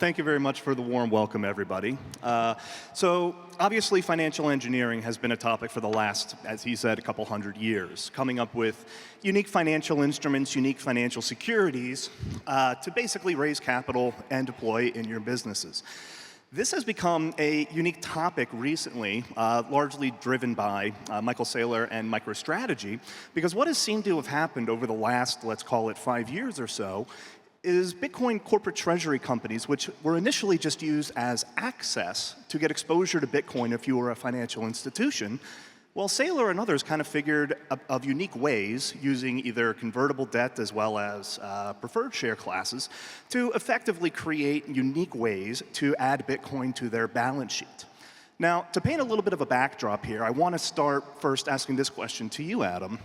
thank you very much for the warm welcome, everybody. So obviously, financial engineering has been a topic for the last, as he said, a couple hundred years, coming up with unique financial instruments, unique financial securities to basically raise capital and deploy in your businesses. This has become a unique topic recently, largely driven by Michael Saylor and MicroStrategy, because what has seemed to have happened over the last, let's call it 5 years or so, is Bitcoin corporate treasury companies, which were initially just used as access to get exposure to Bitcoin if you were a financial institution. Well, Saylor and others kind of figured of unique ways, using either convertible debt as well as preferred share classes, to effectively create unique ways to add Bitcoin to their balance sheet. Now, to paint a little bit of a backdrop here, I want to start first asking this question to you, Adam.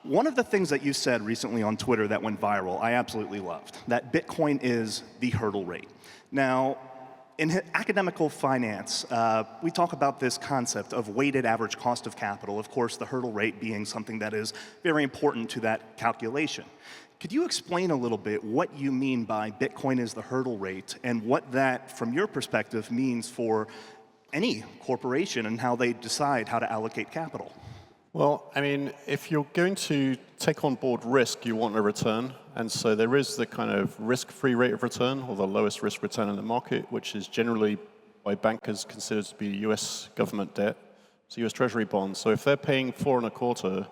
One of the things that you said recently on Twitter that went viral, I absolutely loved, that Bitcoin is the hurdle rate. Now, in academical finance, we talk about this concept of weighted average cost of capital, of course, the hurdle rate being something that is very important to that calculation. Could you explain a little bit what you mean by Bitcoin is the hurdle rate and what that, from your perspective, means for any corporation and how they decide how to allocate capital? Well, I mean, if you're going to take on board risk, you want a return. And so there is the kind of risk-free rate of return, or the lowest risk return in the market, which is generally by bankers considered to be US government debt, so US Treasury bonds. So if they're paying 4.25%,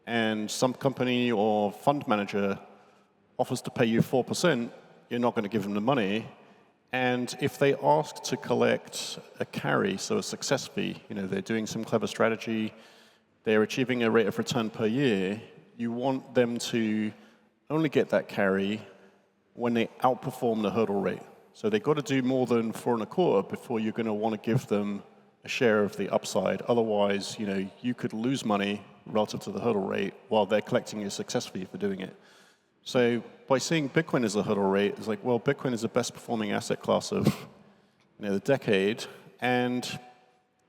and some company or fund manager offers to pay you 4%, you're not going to give them the money. And if they ask to collect a carry, so a success fee, they're doing some clever strategy, they're achieving a rate of return per year, you want them to only get that carry when they outperform the hurdle rate. So they've got to do more than 4.25 before you're going to want to give them a share of the upside. Otherwise, you could lose money relative to the hurdle rate while they're collecting a success fee for doing it. So by seeing Bitcoin as a hurdle rate, it's like, well, Bitcoin is the best performing asset class of the decade, and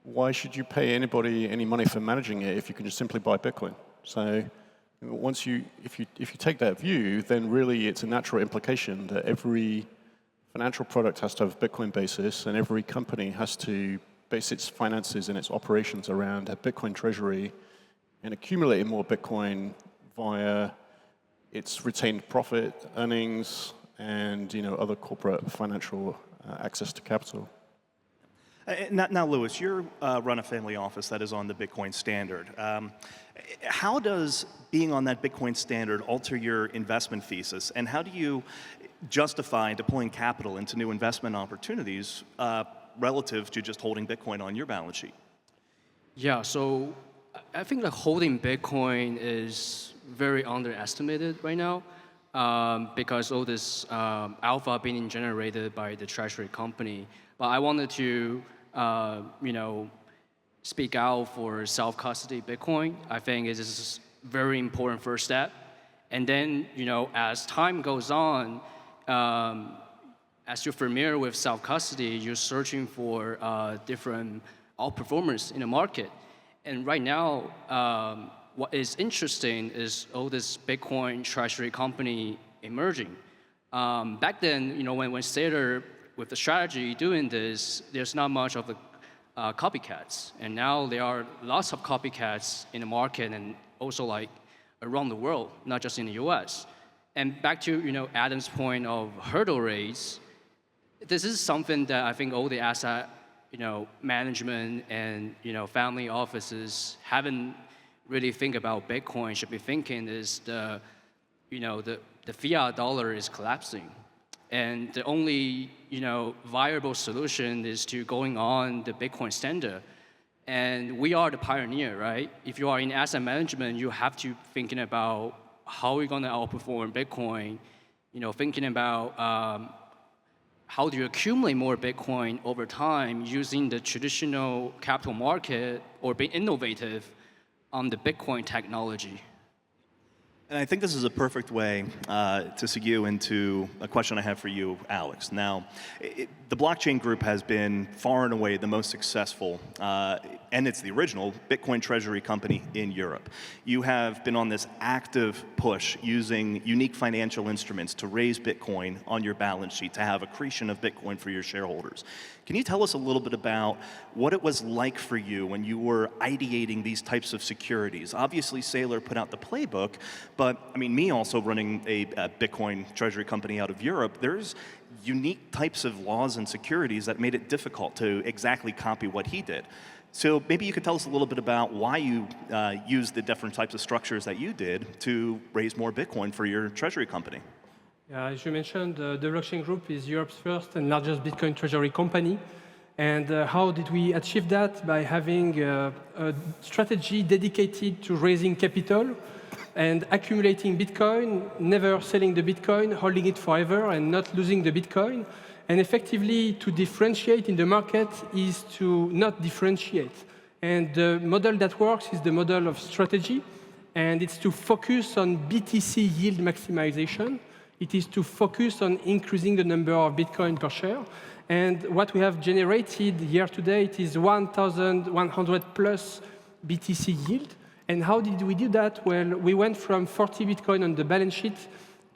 why should you pay anybody any money for managing it if you can just simply buy Bitcoin? So if you take that view, then really it's a natural implication that every financial product has to have a Bitcoin basis, and every company has to base its finances and its operations around a Bitcoin treasury and accumulate more Bitcoin via its retained profit, earnings, and other corporate financial access to capital. Now, Lewis, you run a family office that is on the Bitcoin standard. How does being on that Bitcoin standard alter your investment thesis, and how do you justify deploying capital into new investment opportunities relative to just holding Bitcoin on your balance sheet? Yeah, so I think that holding Bitcoin is very underestimated right now because all this alpha being generated by the treasury company. But I wanted to speak out for self-custody Bitcoin. I think it is a very important first step. And then, as time goes on, as you're familiar with self-custody, you're searching for different outperformers in the market. And right now, what is interesting is all this Bitcoin treasury company emerging. Back then, when Saylor with the strategy doing this, there's not much of the copycats. And now there are lots of copycats in the market and also around the world, not just in the US. And back to Adam's point of hurdle rates, this is something that I think all the asset management and family offices haven't really think about Bitcoin, should be thinking is the fiat dollar is collapsing. And the only viable solution is to going on the Bitcoin standard. And we are the pioneer, right? If you are in asset management, you have to thinking about how we're going to outperform Bitcoin, thinking about how do you accumulate more Bitcoin over time using the traditional capital market or being innovative on the Bitcoin technology. And I think this is a perfect way to segue into a question I have for you, Alex. Now, the blockchain group has been far and away the most successful and it's the original Bitcoin treasury company in Europe. You have been on this active push using unique financial instruments to raise Bitcoin on your balance sheet, to have accretion of Bitcoin for your shareholders. Can you tell us a little bit about what it was like for you when you were ideating these types of securities? Obviously, Saylor put out the playbook, but I mean, me also running a Bitcoin treasury company out of Europe, there's unique types of laws and securities that made it difficult to exactly copy what he did. So maybe you could tell us a little bit about why you used the different types of structures that you did to raise more Bitcoin for your treasury company. Yeah, as you mentioned, the Blockchain Group is Europe's first and largest Bitcoin treasury company. And how did we achieve that? By having a strategy dedicated to raising capital and accumulating Bitcoin, never selling the Bitcoin, holding it forever and not losing the Bitcoin. And effectively, to differentiate in the market is to not differentiate. And the model that works is the model of strategy, and it's to focus on BTC yield maximization. It is to focus on increasing the number of Bitcoin per share. And what we have generated year to date is 1,100 plus BTC yield. And how did we do that? Well, we went from 40 Bitcoin on the balance sheet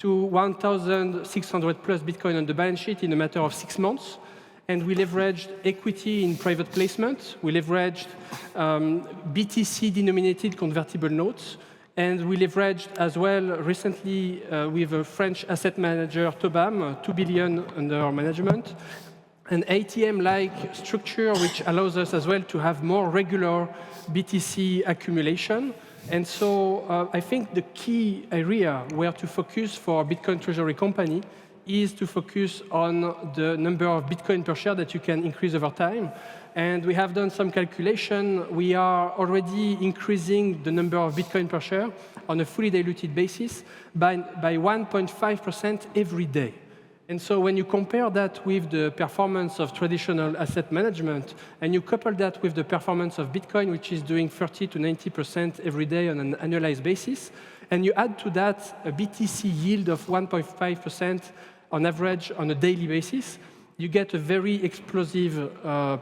to 1,600 plus Bitcoin on the balance sheet in a matter of 6 months. And we leveraged equity in private placement. We leveraged BTC-denominated convertible notes. And we leveraged as well recently with a French asset manager, Tobam, 2 billion under our management, an ATM-like structure which allows us as well to have more regular BTC accumulation. And so I think the key area where to focus for a Bitcoin treasury company is to focus on the number of Bitcoin per share that you can increase over time. And we have done some calculation. We are already increasing the number of Bitcoin per share on a fully diluted basis by 1.5% every day. And so when you compare that with the performance of traditional asset management, and you couple that with the performance of Bitcoin, which is doing 30 to 90% every day on an annualized basis, and you add to that a BTC yield of 1.5% on average on a daily basis, you get a very explosive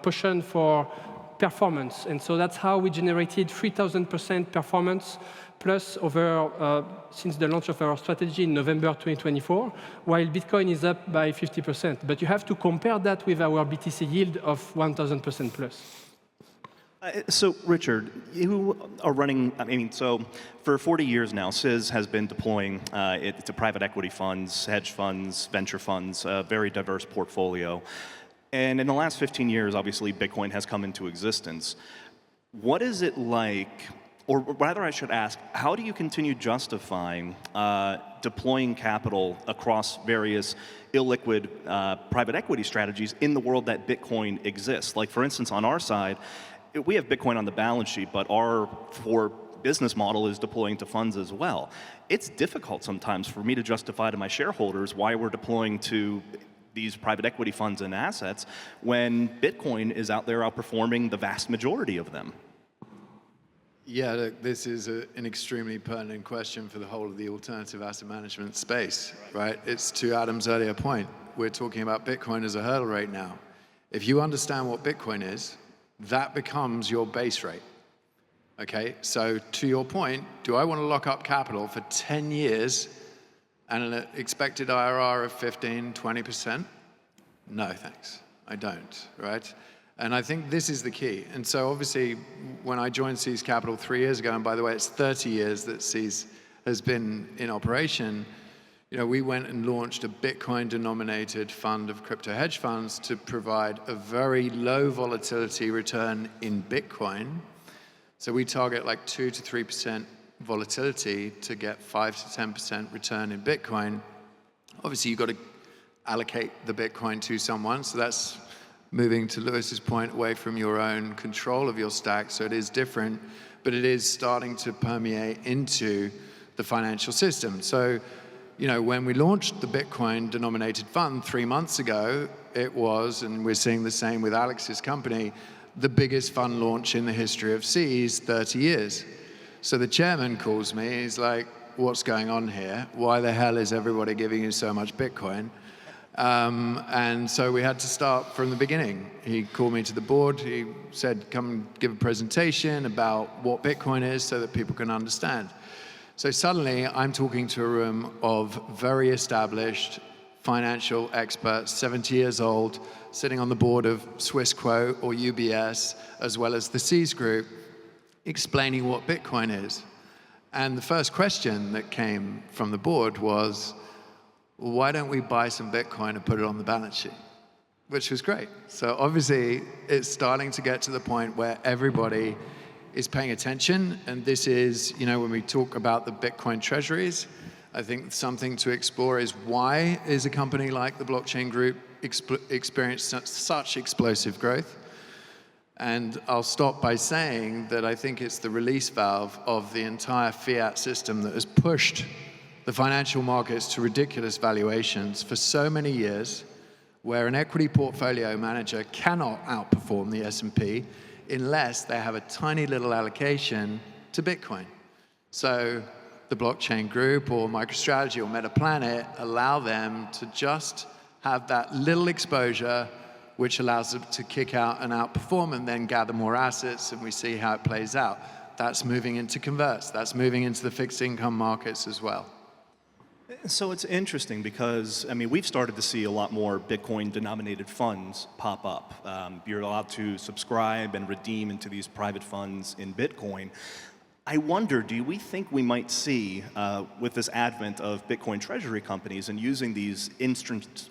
portion for performance. And so that's how we generated 3,000% performance plus over since the launch of our strategy in November 2024, while Bitcoin is up by 50%. But you have to compare that with our BTC yield of 1,000% plus. So, Richard, you are running, so for 40 years now, CIS has been deploying it to private equity funds, hedge funds, venture funds, a very diverse portfolio. And in the last 15 years, obviously, Bitcoin has come into existence. What is it like, or rather I should ask, how do you continue justifying deploying capital across various illiquid private equity strategies in the world that Bitcoin exists? Like, for instance, on our side, we have Bitcoin on the balance sheet, but our business model is deploying to funds as well. It's difficult sometimes for me to justify to my shareholders why we're deploying to these private equity funds and assets when Bitcoin is out there outperforming the vast majority of them. Yeah, look, this is an extremely pertinent question for the whole of the alternative asset management space, right? It's to Adam's earlier point. We're talking about Bitcoin as a hurdle rate now. If you understand what Bitcoin is, that becomes your base rate, okay? So to your point, do I want to lock up capital for 10 years and an expected IRR of 15, 20%? No, thanks, I don't, right? And I think this is the key. And so obviously, when I joined Seize Capital 3 years ago, and by the way, it's 30 years that Seize has been in operation, you know, we went and launched a Bitcoin-denominated fund of crypto hedge funds to provide a very low volatility return in Bitcoin. So we target like 2 to 3% volatility to get 5 to 10% return in Bitcoin. Obviously, you've got to allocate the Bitcoin to someone. So that's moving to Lewis's point away from your own control of your stack. So it is different, but it is starting to permeate into the financial system. So, you know, when we launched the Bitcoin denominated fund 3 months ago, it was, and we're seeing the same with Alex's company, the biggest fund launch in the history of Seize, 30 years. So the chairman calls me, he's like, what's going on here? Why the hell is everybody giving you so much Bitcoin? And so we had to start from the beginning. He called me to the board. He said, come give a presentation about what Bitcoin is so that people can understand. So suddenly I'm talking to a room of very established financial experts, 70 years old, sitting on the board of Swissquote or UBS, as well as the Seas Group, explaining what Bitcoin is. And the first question that came from the board was, why don't we buy some Bitcoin and put it on the balance sheet? Which was great. So obviously, it's starting to get to the point where everybody is paying attention. And this is, when we talk about the Bitcoin treasuries, I think something to explore is why is a company like the blockchain group experienced such explosive growth? And I'll stop by saying that I think it's the release valve of the entire fiat system that has pushed the financial markets to ridiculous valuations for so many years, where an equity portfolio manager cannot outperform the S&P unless they have a tiny little allocation to Bitcoin. So the blockchain group or MicroStrategy or MetaPlanet allow them to just have that little exposure, which allows them to kick out and outperform and then gather more assets, and we see how it plays out. That's moving into converts. That's moving into the fixed income markets as well. So it's interesting because, we've started to see a lot more Bitcoin-denominated funds pop up. You're allowed to subscribe and redeem into these private funds in Bitcoin. I wonder, do we think we might see, with this advent of Bitcoin treasury companies and using these instruments,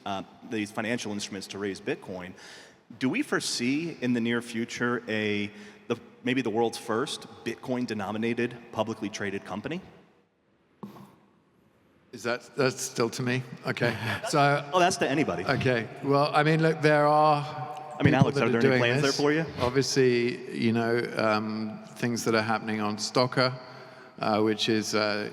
these financial instruments to raise Bitcoin, do we foresee in the near future maybe the world's first Bitcoin-denominated publicly traded company? That's still to me? Okay. So. Oh, that's to anybody. Okay. Well, look, there are. Alex, are there any plans there for you? Obviously, things that are happening on Stocker, which is a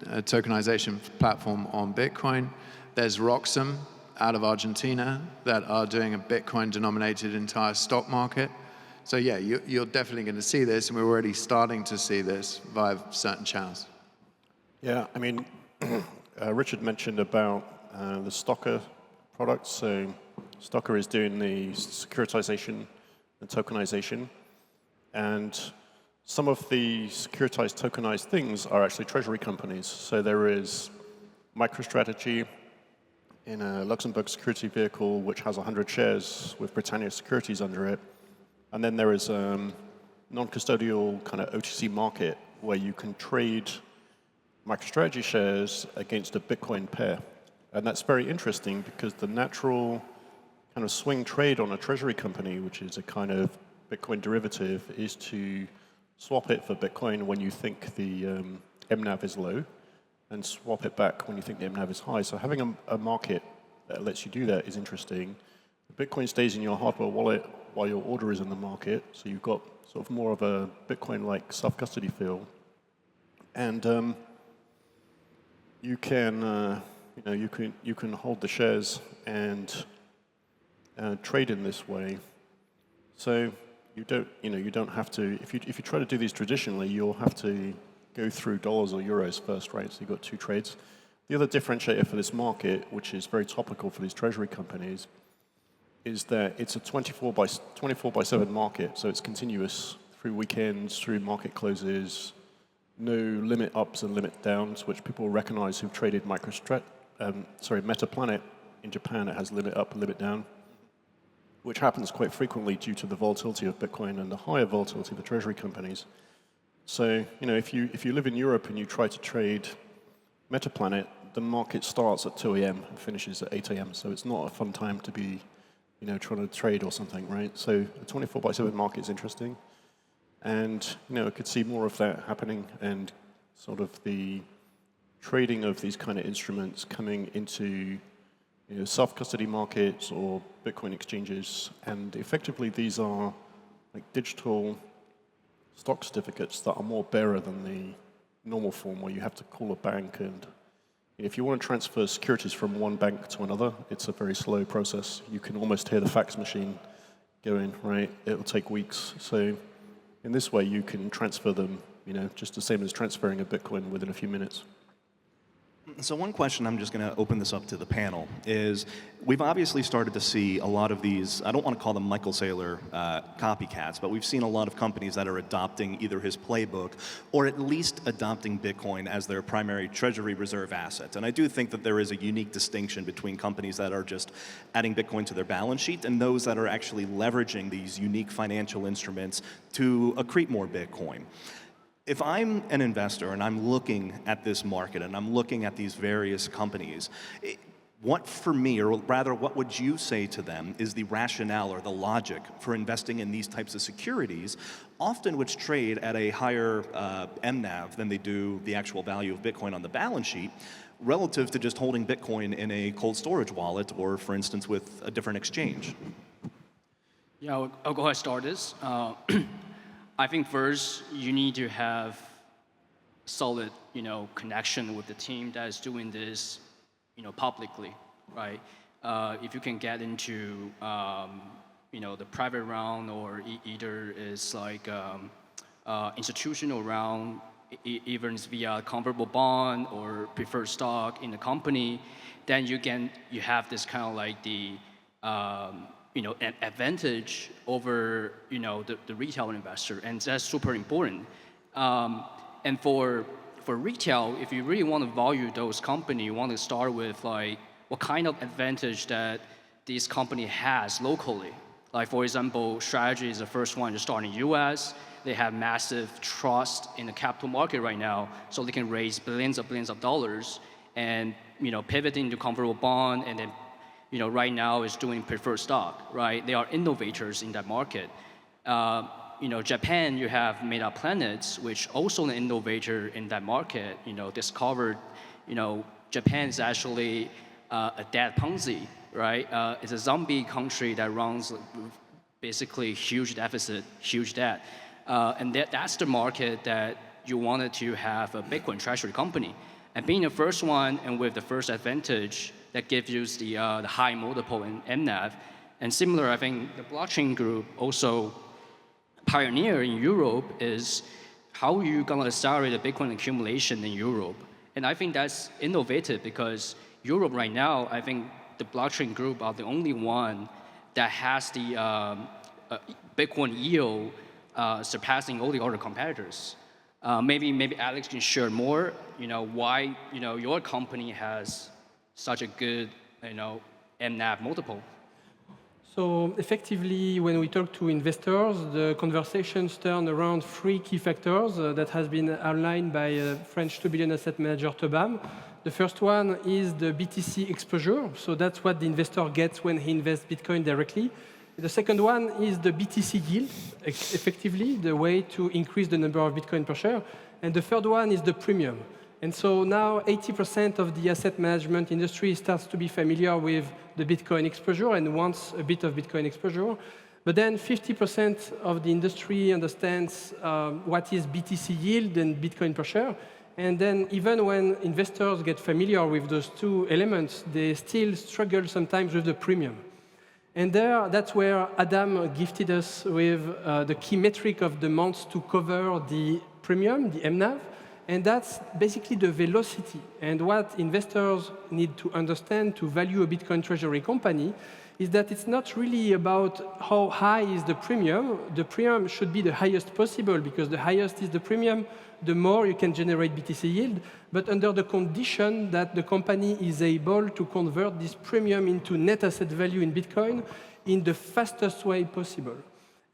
tokenization platform on Bitcoin. There's Roxum out of Argentina that are doing a Bitcoin-denominated entire stock market. So yeah, you're definitely going to see this, and we're already starting to see this via certain channels. Yeah, Richard mentioned about the Stocker products. So Stocker is doing the securitization and tokenization. And some of the securitized tokenized things are actually treasury companies. So there is MicroStrategy in a Luxembourg security vehicle, which has 100 shares with Britannia Securities under it. And then there is a non-custodial kind of OTC market where you can trade MicroStrategy shares against a Bitcoin pair. And that's very interesting because the natural kind of swing trade on a treasury company, which is a kind of Bitcoin derivative, is to swap it for Bitcoin when you think the MNAV is low and swap it back when you think the MNAV is high. So having a market that lets you do that is interesting. Bitcoin stays in your hardware wallet while your order is in the market, so you've got sort of more of a Bitcoin-like self-custody feel. And you can hold the shares and trade in this way. So you don't have to. If you try to do these traditionally, you'll have to go through dollars or euros first, right? So you've got two trades. The other differentiator for this market, which is very topical for these treasury companies, is that it's a 24 by 7 market. So it's continuous through weekends, through market closes. No limit ups and limit downs, which people recognize who've traded MetaPlanet in Japan. It has limit up, limit down, which happens quite frequently due to the volatility of Bitcoin and the higher volatility of the treasury companies. So, if you live in Europe and you try to trade MetaPlanet, the market starts at 2 a.m. and finishes at 8 a.m. So it's not a fun time to be, trying to trade or something, right? So the 24 by 7 market is interesting. And, I could see more of that happening and sort of the trading of these kind of instruments coming into self-custody markets or Bitcoin exchanges. And effectively, these are like digital stock certificates that are more bearer than the normal form where you have to call a bank. And if you want to transfer securities from one bank to another, it's a very slow process. You can almost hear the fax machine going, right? It'll take weeks. So in this way, you can transfer them, just the same as transferring a Bitcoin within a few minutes. So one question, I'm just going to open this up to the panel, is we've obviously started to see a lot of these, I don't want to call them Michael Saylor copycats, but we've seen a lot of companies that are adopting either his playbook or at least adopting Bitcoin as their primary treasury reserve asset. And I do think that there is a unique distinction between companies that are just adding Bitcoin to their balance sheet and those that are actually leveraging these unique financial instruments to accrete more Bitcoin. If I'm an investor and I'm looking at this market and I'm looking at these various companies, what for me, or rather what would you say to them, is the rationale or the logic for investing in these types of securities, often which trade at a higher MNAV than they do the actual value of Bitcoin on the balance sheet, relative to just holding Bitcoin in a cold storage wallet or, for instance, with a different exchange? Yeah, I'll go ahead and start this. I think first you need to have solid, connection with the team that is doing this, publicly, right? If you can get into, the private round or either is like institutional round, even via convertible bond or preferred stock in the company, then you have this kind of like the an advantage over the retail investor, and that's super important. And for retail, if you really want to value those companies, you want to start with like what kind of advantage that this company has locally. Like for example, Strategy is the first one to start in the U.S. They have massive trust in the capital market right now, so they can raise billions of dollars and pivot into convertible bond, and then right now is doing preferred stock, right? They are innovators in that market. Japan, you have Made Up Planets, which also an innovator in that market. Discovered, Japan is actually a debt Ponzi, right? It's a zombie country that runs basically huge deficit, huge debt. And that's the market that you wanted to have a Bitcoin treasury company. And being the first one and with the first advantage, that gives you the high multiple in MNAV. And similar, I think the blockchain group also pioneer in Europe is how you're going to accelerate the Bitcoin accumulation in Europe. And I think that's innovative because Europe right now, I think the blockchain group are the only one that has the Bitcoin yield surpassing all the other competitors. Maybe Alex can share more, why, your company has such a good, MNAV multiple. So effectively, when we talk to investors, the conversations turn around three key factors that has been outlined by French 2 billion asset manager Tobam. The first one is the BTC exposure. So that's what the investor gets when he invests Bitcoin directly. The second one is the BTC yield, effectively, the way to increase the number of Bitcoin per share. And the third one is the premium. And so now 80% of the asset management industry starts to be familiar with the Bitcoin exposure and wants a bit of Bitcoin exposure. But then 50% of the industry understands what is BTC yield and Bitcoin per share. And then even when investors get familiar with those two elements, they still struggle sometimes with the premium. And that's where Adam gifted us with the key metric of the month to cover the premium, the MNAV. And that's basically the velocity. And what investors need to understand to value a Bitcoin treasury company is that it's not really about how high is the premium. The premium should be the highest possible, because the highest is the premium, the more you can generate BTC yield, but under the condition that the company is able to convert this premium into net asset value in Bitcoin in the fastest way possible.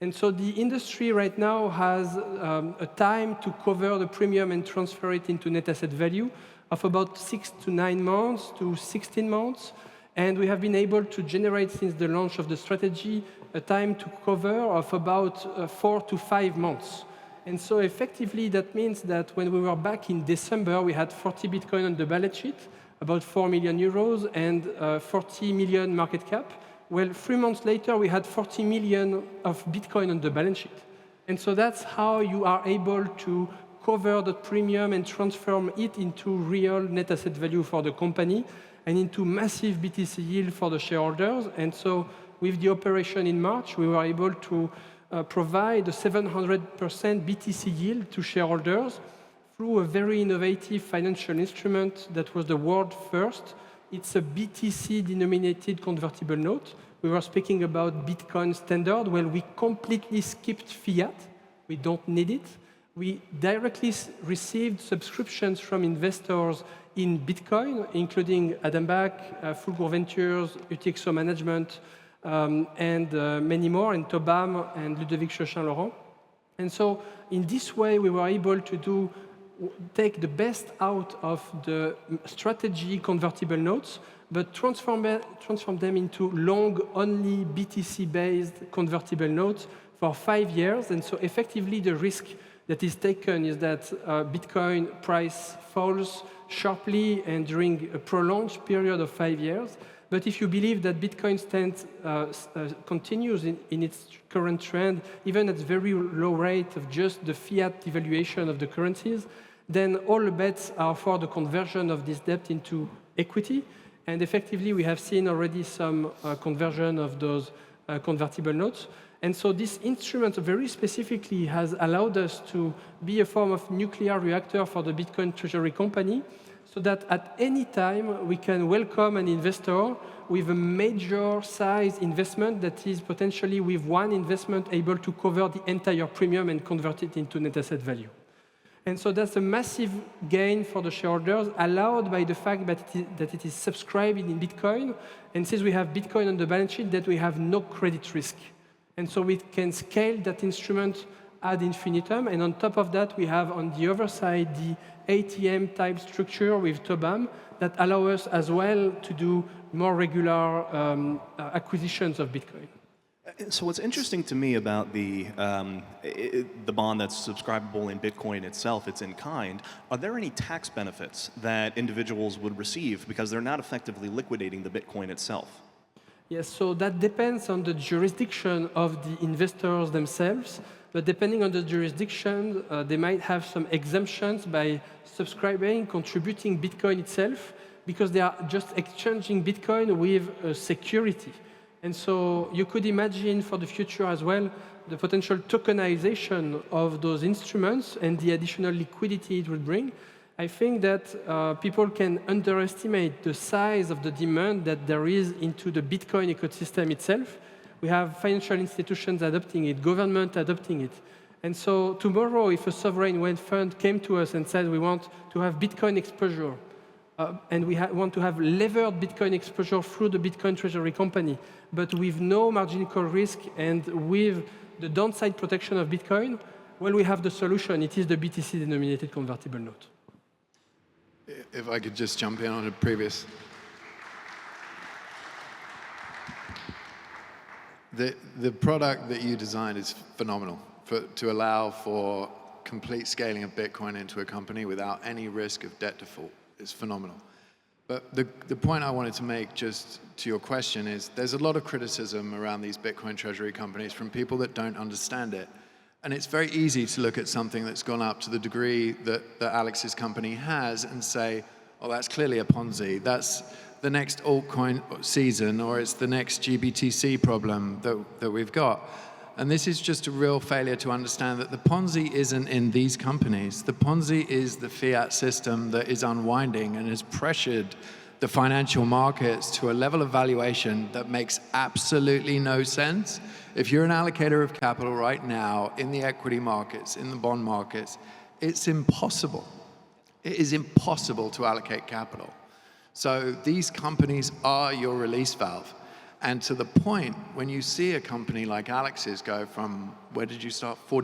And so the industry right now has a time to cover the premium and transfer it into net asset value of about 6 to 9 months to 16 months. And we have been able to generate, since the launch of the strategy, a time to cover of about 4 to 5 months. And so effectively, that means that when we were back in December, we had 40 Bitcoin on the balance sheet, about 4 million euros and 40 million market cap. Well, 3 months later, we had 40 million of Bitcoin on the balance sheet. And so that's how you are able to cover the premium and transform it into real net asset value for the company and into massive BTC yield for the shareholders. And so with the operation in March, we were able to provide a 700% BTC yield to shareholders through a very innovative financial instrument that was the world first. It's a BTC-denominated convertible note. We were speaking about Bitcoin standard. Well, we completely skipped fiat. We don't need it. We directly received subscriptions from investors in Bitcoin, including Adam Back, Fulgur Ventures, UTXO Management, and many more, and Tobam and Ludovic Chauchin-Laurent. And so in this way, we were able to take the best out of the strategy convertible notes, but transform them into long-only BTC-based convertible notes for 5 years. And so effectively, the risk that is taken is that Bitcoin price falls sharply and during a prolonged period of 5 years. But if you believe that Bitcoin continues in its current trend, even at very low rate of just the fiat devaluation of the currencies, then all the bets are for the conversion of this debt into equity. And effectively, we have seen already some conversion of those convertible notes. And so this instrument very specifically has allowed us to be a form of nuclear reactor for the Bitcoin treasury company, so that at any time we can welcome an investor with a major size investment that is potentially with one investment able to cover the entire premium and convert it into net asset value. And so that's a massive gain for the shareholders, allowed by the fact that it is subscribed in Bitcoin. And since we have Bitcoin on the balance sheet, that we have no credit risk. And so we can scale that instrument ad infinitum. And on top of that, we have on the other side the ATM type structure with Tobam that allow us as well to do more regular acquisitions of Bitcoin. So what's interesting to me about the bond that's subscribable in Bitcoin itself, it's in kind, are there any tax benefits that individuals would receive because they're not effectively liquidating the Bitcoin itself? Yes, so that depends on the jurisdiction of the investors themselves. But depending on the jurisdiction, they might have some exemptions by subscribing, contributing Bitcoin itself, because they are just exchanging Bitcoin with a security. And so you could imagine for the future as well the potential tokenization of those instruments and the additional liquidity it would bring. I think that people can underestimate the size of the demand that there is into the Bitcoin ecosystem itself. We have financial institutions adopting it, government adopting it. And so tomorrow, if a sovereign wealth fund came to us and said we want to have Bitcoin exposure, and we want to have levered Bitcoin exposure through the Bitcoin treasury company, but with no margin call risk and with the downside protection of Bitcoin, well, we have the solution. It is the BTC-denominated convertible note. If I could just jump in on a previous. The product that you designed is phenomenal to allow for complete scaling of Bitcoin into a company without any risk of debt default. It's phenomenal. But the point I wanted to make just to your question is there's a lot of criticism around these Bitcoin treasury companies from people that don't understand it. And it's very easy to look at something that's gone up to the degree that Alex's company has and say, oh, that's clearly a Ponzi. That's the next altcoin season, or it's the next GBTC problem that we've got. And this is just a real failure to understand that the Ponzi isn't in these companies. The Ponzi is the fiat system that is unwinding and has pressured the financial markets to a level of valuation that makes absolutely no sense. If you're an allocator of capital right now in the equity markets, in the bond markets, it's impossible. It is impossible to allocate capital. So these companies are your release valve. And to the point, when you see a company like Alex's go from, where did you start, 4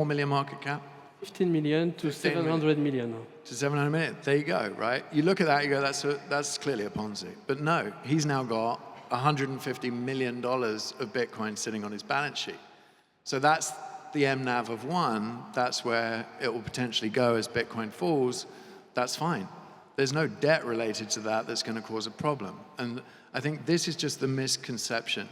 million market cap? 15 million to 700 million. To 700 million, there you go, right? You look at that, you go, that's clearly a Ponzi. But no, he's now got $150 million of Bitcoin sitting on his balance sheet. So that's the MNAV of 1. That's where it will potentially go as Bitcoin falls. That's fine. There's no debt related to that that's going to cause a problem. And I think this is just the misconception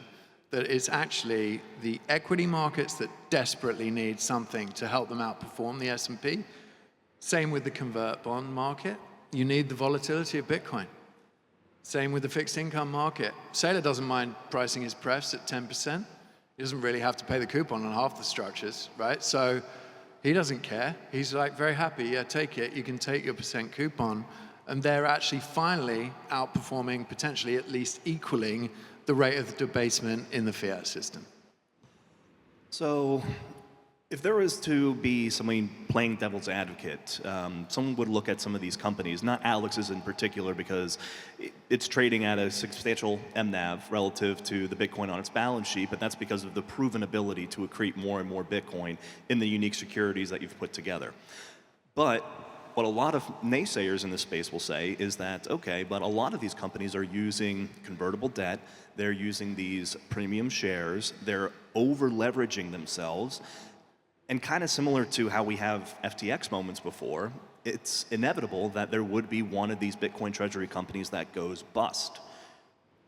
that it's actually the equity markets that desperately need something to help them outperform the S&P. Same with the convert bond market. You need the volatility of Bitcoin. Same with the fixed income market. Saylor doesn't mind pricing his prefs at 10%. He doesn't really have to pay the coupon on half the structures, right? So He doesn't care. He's like very happy. Yeah, take it. You can take your % coupon. And they're actually finally outperforming, potentially at least equaling the rate of debasement in the fiat system. So if there was to be somebody playing devil's advocate, someone would look at some of these companies, not Alex's in particular, because it's trading at a substantial MNAV relative to the Bitcoin on its balance sheet, but that's because of the proven ability to accrete more and more Bitcoin in the unique securities that you've put together. But what a lot of naysayers in this space will say is that, okay, but a lot of these companies are using convertible debt, they're using these premium shares, they're over-leveraging themselves, and kind of similar to how we have FTX moments before, it's inevitable that there would be one of these Bitcoin treasury companies that goes bust.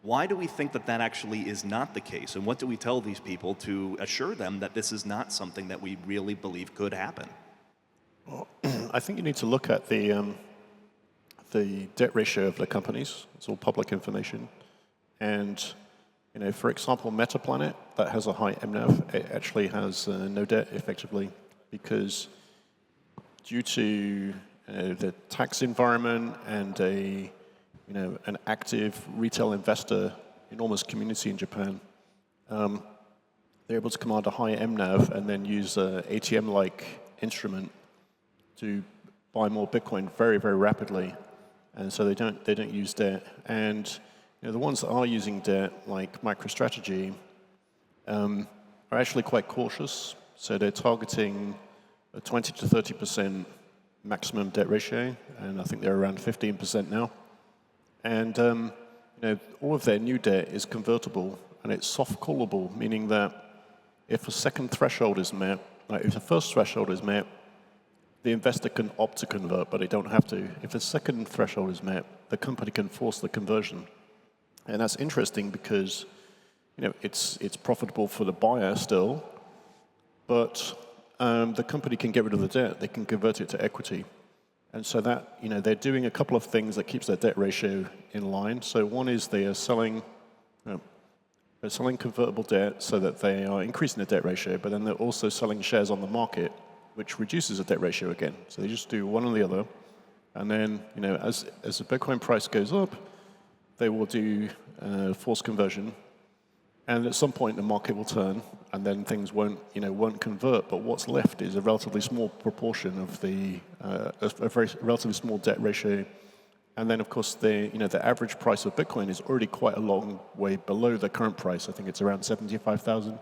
Why do we think that that actually is not the case? And what do we tell these people to assure them that this is not something that we really believe could happen? Well, I think you need to look at the debt ratio of the companies. It's all public information. And for example, Metaplanet, that has a high MNAV, it actually has no debt effectively because due to the tax environment and an active retail investor, enormous community in Japan, they're able to command a high MNAV and then use an ATM-like instrument to buy more Bitcoin very, very rapidly, and so they don't use debt. And the ones that are using debt, like MicroStrategy, are actually quite cautious. So they're targeting a 20 to 30% maximum debt ratio, and I think they're around 15% now. And all of their new debt is convertible, and it's soft callable, meaning that if a second threshold is met, like if the first threshold is met, the investor can opt to convert, but they don't have to. If the second threshold is met, the company can force the conversion. And that's interesting because it's profitable for the buyer still, but the company can get rid of the debt. They can convert it to equity. And so that, they're doing a couple of things that keeps their debt ratio in line. So one is they are selling convertible debt so that they are increasing the debt ratio, but then they're also selling shares on the market, which reduces the debt ratio again. So they just do one or the other. And then, as the Bitcoin price goes up, they will do forced conversion. And at some point, the market will turn, and then things won't convert. But what's left is a relatively small proportion of a very relatively small debt ratio. And then, of course, the average price of Bitcoin is already quite a long way below the current price. I think it's around 75,000.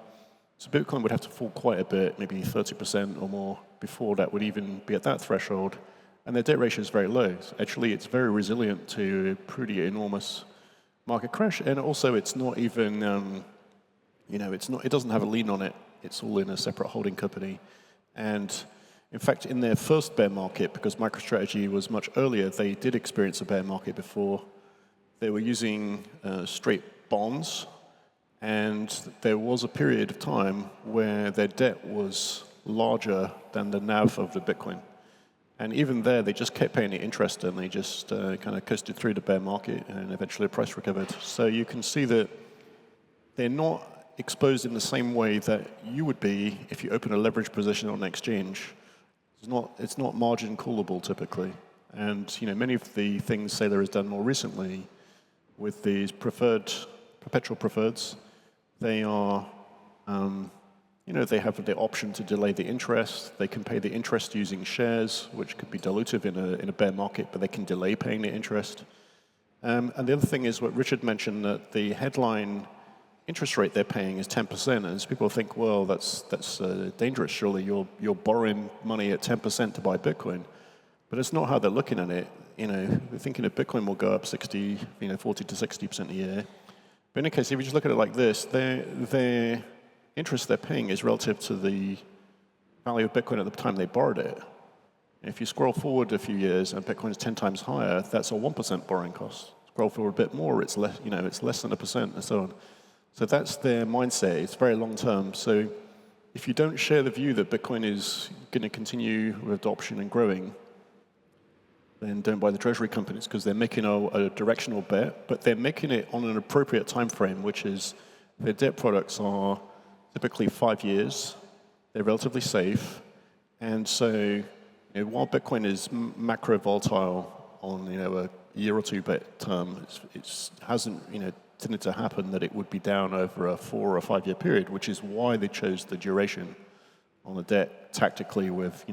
So Bitcoin would have to fall quite a bit, maybe 30% or more, before that would even be at that threshold. And their debt ratio is very low. So actually, it's very resilient to a pretty enormous market crash. And also, it's not even, it doesn't have a lien on it. It's all in a separate holding company. And in fact, in their first bear market, because MicroStrategy was much earlier, they did experience a bear market before. They were using straight bonds. And there was a period of time where their debt was larger than the NAV of the Bitcoin. And even there, they just kept paying the interest, and they just kind of coasted through the bear market, and eventually the price recovered. So you can see that they're not exposed in the same way that you would be if you open a leverage position on an exchange. It's not margin callable typically. And many of the things Saylor has done more recently with these perpetual preferreds, they are, they have the option to delay the interest. They can pay the interest using shares, which could be dilutive in a bear market, but they can delay paying the interest. And the other thing is what Richard mentioned, that the headline interest rate they're paying is 10%. And people think, well, that's dangerous. Surely you're borrowing money at 10% to buy Bitcoin. But it's not how they're looking at it. They're thinking that Bitcoin will go up 40 to 60% a year. But in any case, if you just look at it like this, their interest they're paying is relative to the value of Bitcoin at the time they borrowed it. If you scroll forward a few years and Bitcoin is 10 times higher, that's a 1% borrowing cost. Scroll forward a bit more, it's less, it's less than 1%, and so on. So that's their mindset. It's very long term. So if you don't share the view that Bitcoin is going to continue with adoption and growing, then don't buy the treasury companies, because they're making a directional bet, but they're making it on an appropriate time frame, which is their debt products are typically 5 years. They're relatively safe, And so, while Bitcoin is macro volatile on a year or two term, it hasn't tended to happen that it would be down over a 4 or 5 year period, which is why they chose the duration on the debt tactically, with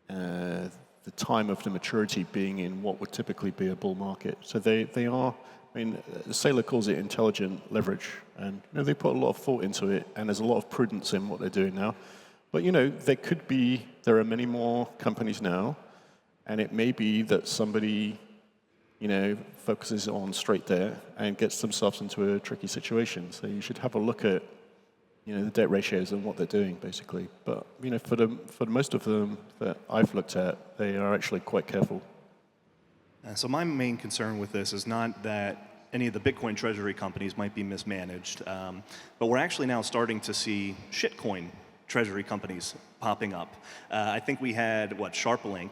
the time of the maturity being in what would typically be a bull market. So they are. Saylor calls it intelligent leverage, and they put a lot of thought into it, and there's a lot of prudence in what they're doing now. But there are many more companies now, and it may be that somebody focuses on straight debt and gets themselves into a tricky situation. So you should have a look at the debt ratios and what they're doing, basically. But for most of them that I've looked at, they are actually quite careful. So my main concern with this is not that any of the Bitcoin treasury companies might be mismanaged, but we're actually now starting to see shitcoin treasury companies popping up. I think we had, SharpLink,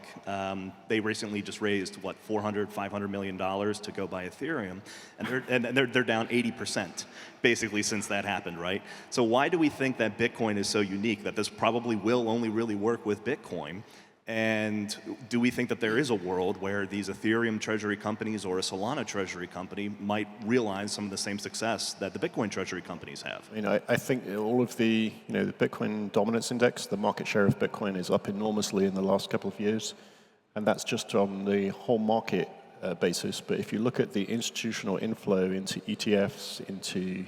they recently just raised, $400-500 million to go buy Ethereum, and they're down 80%, basically, since that happened, right? So why do we think that Bitcoin is so unique, that this probably will only really work with Bitcoin? And do we think that there is a world where these Ethereum treasury companies or a Solana treasury company might realize some of the same success that the Bitcoin treasury companies have? I think all of the Bitcoin dominance index, the market share of Bitcoin is up enormously in the last couple of years, and that's just on the whole market basis. But if you look at the institutional inflow into ETFs, into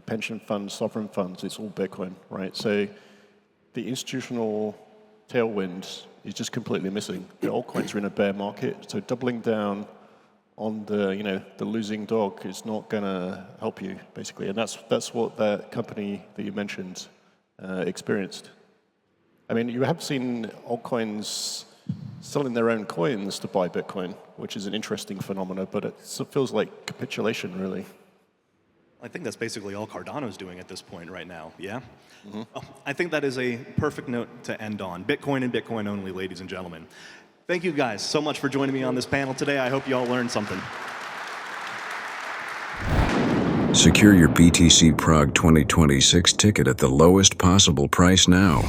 pension funds, sovereign funds, it's all Bitcoin, right? So the institutional tailwind is just completely missing. The altcoins are in a bear market, so doubling down on the losing dog is not going to help you, basically, and that's what that company that you mentioned experienced. You have seen altcoins selling their own coins to buy Bitcoin, which is an interesting phenomenon, but it feels like capitulation, really. I think that's basically all Cardano's doing at this point right now, yeah? Mm-hmm. Oh, I think that is a perfect note to end on. Bitcoin and Bitcoin only, ladies and gentlemen. Thank you guys so much for joining me on this panel today. I hope you all learned something. Secure your BTC Prague 2026 ticket at the lowest possible price now.